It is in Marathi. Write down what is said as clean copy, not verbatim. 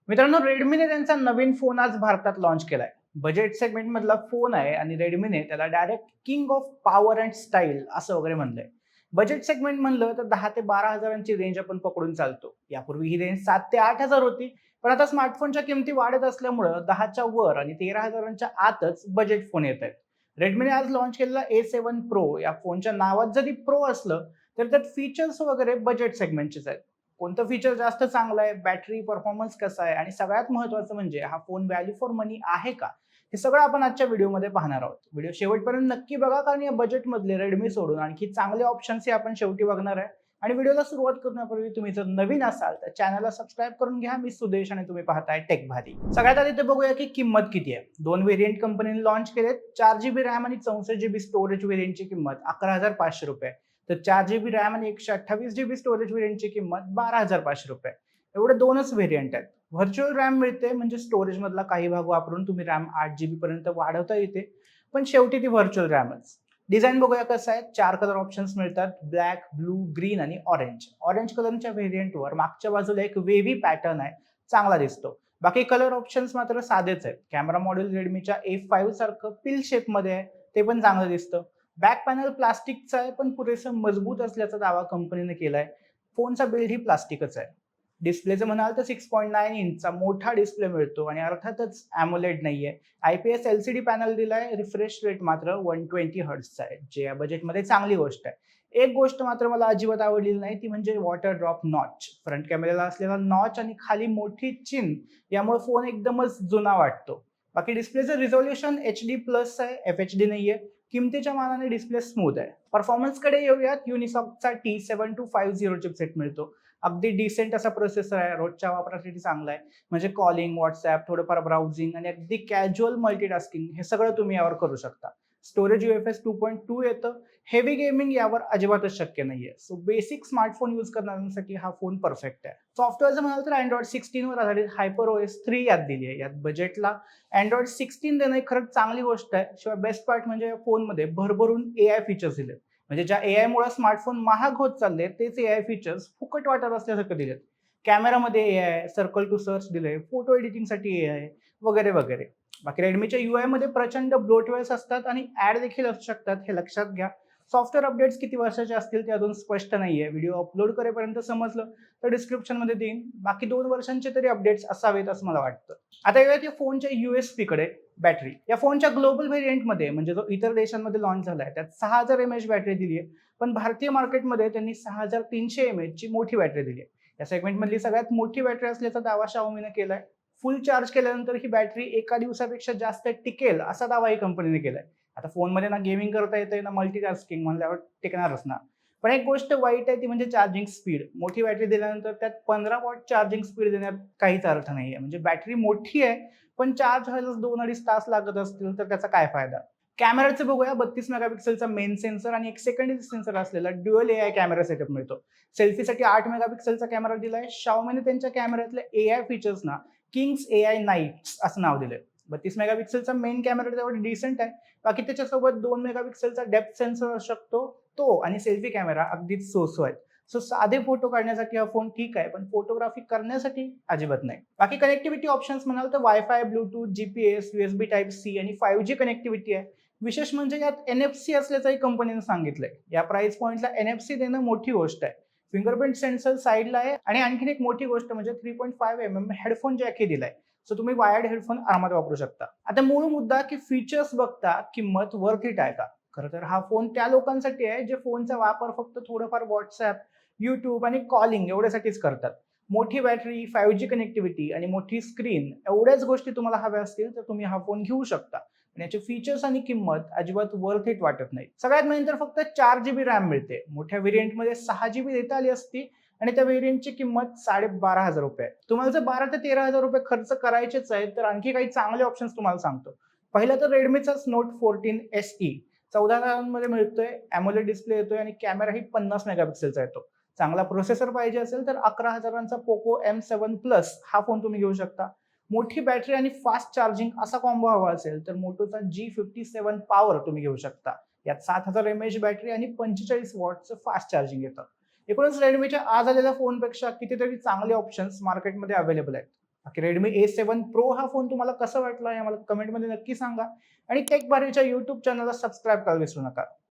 मित्रांनो, रेडमीने त्यांचा नवीन फोन आज भारतात लॉन्च केलाय. बजेट सेगमेंट मधला फोन आहे आणि रेडमीने त्याला direct king of power and style असं वगैरे म्हणलंय. बजेट सेगमेंट म्हणलं तर 10 ते 12 हजारांची रेंज आपण पकडून चालतो. यापूर्वी ही रेंज 7 ते 8 हजार होती, पण आता स्मार्टफोनच्या किमती वाढत असल्यामुळं 10च्या वर आणि 13 हजारांच्या आतच बजेट फोन येत आहेत. रेडमीने आज लॉन्च केलेला A7 Pro या फोनच्या नावात जरी प्रो असलं तर त्यात फीचर्स वगैरे बजेट सेगमेंटचेच आहेत. कोणतं फीचर जास्त चांगलं आहे, बॅटरी परफॉर्मन्स कसा आहे आणि सगळ्यात महत्त्वाचं म्हणजे हा फोन व्हॅल्यू फॉर मनी आहे का? हे सगळं आपण आजच्या व्हिडिओमध्ये पाहणार आहोत. व्हिडिओ शेवटपर्यंत नक्की बघा, कारण या बजेटमधले रेडमी सोडून आणखी चांगले ऑप्शन्स हे आपण शेवटी बघणार आहे. आणि व्हिडिओला सुरुवात करण्यापूर्वी तुम्ही जर नवीन असाल तर चॅनलला सबस्क्राईब करून घ्या. मी सुदेश आणि तुम्ही पाहताय टेक भारी. सगळ्यात आधी ते बघूया की किंमत किती आहे. दोन व्हेरियंट कंपनीने लॉन्च केलेत. 4 GB रॅम आणि 64 GB स्टोरेज व्हेरियंटची किंमत 11,500 रुपये. तर 4 GB रॅम आणि 128 GB स्टोरेज व्हेरियंटची किंमत 12,500 रुपये. एवढे दोनच व्हेरियंट आहेत. व्हर्च्युअल रॅम मिळते, म्हणजे स्टोरेज मधला काही भाग वापरून तुम्ही रॅम 8 GB पर्यंत वाढवता येते, पण शेवटी ती व्हर्च्युअल रॅमच. डिझाईन बघूया कसं आहे. 4 कलर ऑप्शन्स मिळतात: ब्लॅक, ब्लू, ग्रीन आणि ऑरेंज. ऑरेंज कलरच्या व्हेरियंटवर मागच्या बाजूला एक वेव्ही पॅटर्न आहे, चांगला दिसतो. बाकी कलर ऑप्शन्स मात्र साधेच आहेत. कॅमेरा मॉड्यूल रेडमीच्या A5 सारखं पिल शेप मध्ये आहे, ते पण चांगलं दिसतं. बॅक पॅनल प्लास्टिकचा आहे, पण पुरेसं मजबूत असल्याचा दावा कंपनीने केलाय. फोनचा बिल्ड ही प्लास्टिकच आहे. डिस्प्लेचं म्हणाल तर 6.9 इंचचा मोठा डिस्प्ले मिळतो आणि अर्थातच AMOLED नाहीये. IPS LCD पॅनल दिलाय. रिफ्रेश रेट मात्र 120 हर्ट्झचा आहे, जे या बजेटमध्ये चांगली गोष्ट आहे. एक गोष्ट मात्र मला अजिबात आवडलेली नाही, ती म्हणजे वॉटर ड्रॉप नॉच. फ्रंट कॅमेऱ्याला असलेला नॉच आणि खाली मोठी चिन यामुळे फोन एकदमच जुना वाटतो. बाकी डिस्प्लेचं रिझोल्युशन HD+ आहे, FHD नाहीये. किमतीच्या मानाने डिस्प्ले स्मूथ आहे. परफॉर्मन्सकडे येऊयात. युनिसॉकचा T7250 चिपसेट मिळतो. अगदी डिसेंट असा प्रोसेसर आहे, रोजच्या वापरासाठी चांगला आहे. म्हणजे कॉलिंग, व्हॉट्सॲप, थोडंफार ब्राउझिंग आणि अगदी कॅज्युअल मल्टीटास्किंग हे सगळं तुम्ही यावर करू शकता. स्टोरेज UFS 2.2 येतं. हेवी गेमिंग यावर अजिबातच शक्य नाहीये. सो बेसिक स्मार्टफोन यूज करणाऱ्यांसाठी हा फोन परफेक्ट आहे. सॉफ्टवेअरचं म्हणाल तर Android 16 वर आधारित HyperOS 3 यात दिली आहे. यात बजेटला Android 16 देणं ही खरंच चांगली गोष्ट आहे. शिवाय बेस्ट पार्ट म्हणजे या फोनमध्ये भरभरून AI फीचर्स दिलेत. म्हणजे ज्या AI मुळे स्मार्टफोन महाग होत चालले, तेच AI फीचर्स फुकट वाटत असल्यासारखं दिलेत. कॅमेरामध्ये AI, सर्कल टू सर्च दिलंय, फोटो एडिटिंगसाठी AI वगैरे वगैरे. बाकी रेडमीच्या UI मध्ये प्रचंड ब्लोटवेअर्स असतात आणि ऍड देखील असू शकतात, हे लक्षात घ्या. सॉफ्टवेअर अपडेट्स किती वर्षाचे असतील ते अजून स्पष्ट नाहीये. व्हिडिओ अपलोड करेपर्यंत समजलं तर डिस्क्रिप्शन मध्ये देईन. बाकी 2 वर्षांचे तरी अपडेट्स असावेत असं मला वाटतं. आता येऊयात या फोनच्या USP कडे. बॅटरी. या फोनच्या ग्लोबल व्हेरियंटमध्ये, म्हणजे जो इतर देशांमध्ये लॉन्च झालाय, त्यात 6000 mAh बॅटरी दिली आहे. पण भारतीय मार्केटमध्ये त्यांनी 6300 mAh ची मोठी बॅटरी दिली आहे. या सेगमेंटमधली सगळ्यात मोठी बॅटरी असल्याचा दावा Xiaomiने केलाय. फुल चार्ज केल्यानंतर ही बॅटरी एका दिवसापेक्षा जास्त टिकेल असा दावाही कंपनीने केलाय. आता फोनमध्ये ना गेमिंग करता येते ना मल्टीटास्किंग, म्हणल्यावर टिकणारच ना. पण एक गोष्ट वाईट आहे, ती म्हणजे चार्जिंग स्पीड. मोठी बॅटरी दिल्यानंतर त्यात 15 वॉट चार्जिंग स्पीड देण्यात काहीच अर्थ नाहीये. म्हणजे बॅटरी मोठी आहे, पण चार्ज व्हायला 2-2.5 तास लागत असतील तर त्याचा काय फायदा? कॅमेराचं बघूया. 32 मेगापिक्सेलचा मेन सेन्सर आणि एक सेकंडरी सेन्सर असलेला ड्युअल AI कॅमेरा सेटअप मिळतो. सेल्फीसाठी 8 मेगापिक्सेलचा कॅमेरा दिलाय. Xiaomiने त्यांच्या कॅमेऱ्यातल्या AI फीचर्सना किंग्स AI नाईट्स असं नाव दिलंय. 32 मेगापिक्सेलचा मेन कॅमेरा तेवढा डिसेंट आहे. बाकी त्याच्यासोबत 2 मेगापिक्सेलचा डेप्थ सेन्सर असू शकतो तो, आणि सेल्फी कॅमेरा अगदीच सो आहे. सो साधे फोटो काढण्यासाठी हा फोन ठीक आहे, पण फोटोग्राफी करण्यासाठी अजिबात नाही. बाकी कनेक्टिव्हिटी ऑप्शन्स म्हणाल तर wifi, Bluetooth, GPS, USB Type-C आणि 5G कनेक्टिव्हिटी आहे. विशेष म्हणजे यात NFC असल्याचंही कंपनीने सांगितलंय. या प्राइस पॉइंटला NFC देणं मोठी गोष्ट आहे. फिंगरप्रिंट सेन्सर साईडला आहे आणि आणखीन एक मोठी गोष्ट म्हणजे 3.5 mm हेडफोन जॅक हे दिलाय. सो तुम्ही वायर्ड हेडफोन आरामात वापरू शकता. आता मूळ मुद्दा की फीचर्स बघता किंमत वर्थ इट आहे का? खरं तर हा फोन त्या लोकांसाठी आहे जे फोनचा वापर फक्त थोडंफार WhatsApp, YouTube आणि कॉलिंग एवढ्यासाठीच करतात. मोठी बॅटरी, 5G कनेक्टिव्हिटी आणि मोठी स्क्रीन एवढ्याच गोष्टी तुम्हाला हव्या असतील तर तुम्ही हा फोन घेऊ शकता. आणि याचे फीचर्स आणि किंमत अजिबात वर्थ इट वाटत नाही. सगळ्यात मेन तर फक्त 4 GB रॅम मिळते. मोठ्या व्हेरियंटमध्ये 6 GB देता आली असती आणि त्या व्हेरियंटची किंमत 12,500 रुपये. तुम्हाला जर 12 ते 13,000 रुपये खर्च करायचेच आहेत तर आणखी काही चांगले ऑप्शन्स तुम्हाला सांगतो. पहिलं तर रेडमीचाच Note 14 SE 14 मध्ये मिळतोय. AMOLED डिस्प्ले येतोय आणि कॅमेराही 50 मेगापिक्सेलचा येतो. चांगला प्रोसेसर पाहिजे असेल तर 11,000चा Poco M7 Plus हा फोन तुम्ही घेऊ शकता. मोठी बॅटरी आणि फास्ट चार्जिंग असा कॉम्बो हवा असेल तर मोटोचा G57 पॉवर तुम्ही घेऊ शकता. यात 7000 mAh बॅटरी आणि 45 वॉटचं फास्ट चार्जिंग येतं. एकूणच रेडमीच्या आज आलेल्या फोनपेक्षा कितीतरी चांगले ऑप्शन्स मार्केटमध्ये अवेलेबल आहेत. बाकी Redmi A7 Pro हा फोन तुम्हाला कसा वाटला हे मला कमेंटमध्ये नक्की सांगा आणि टेक बारीच्या YouTube चॅनलला सबस्क्राईब करायला विसरू नका.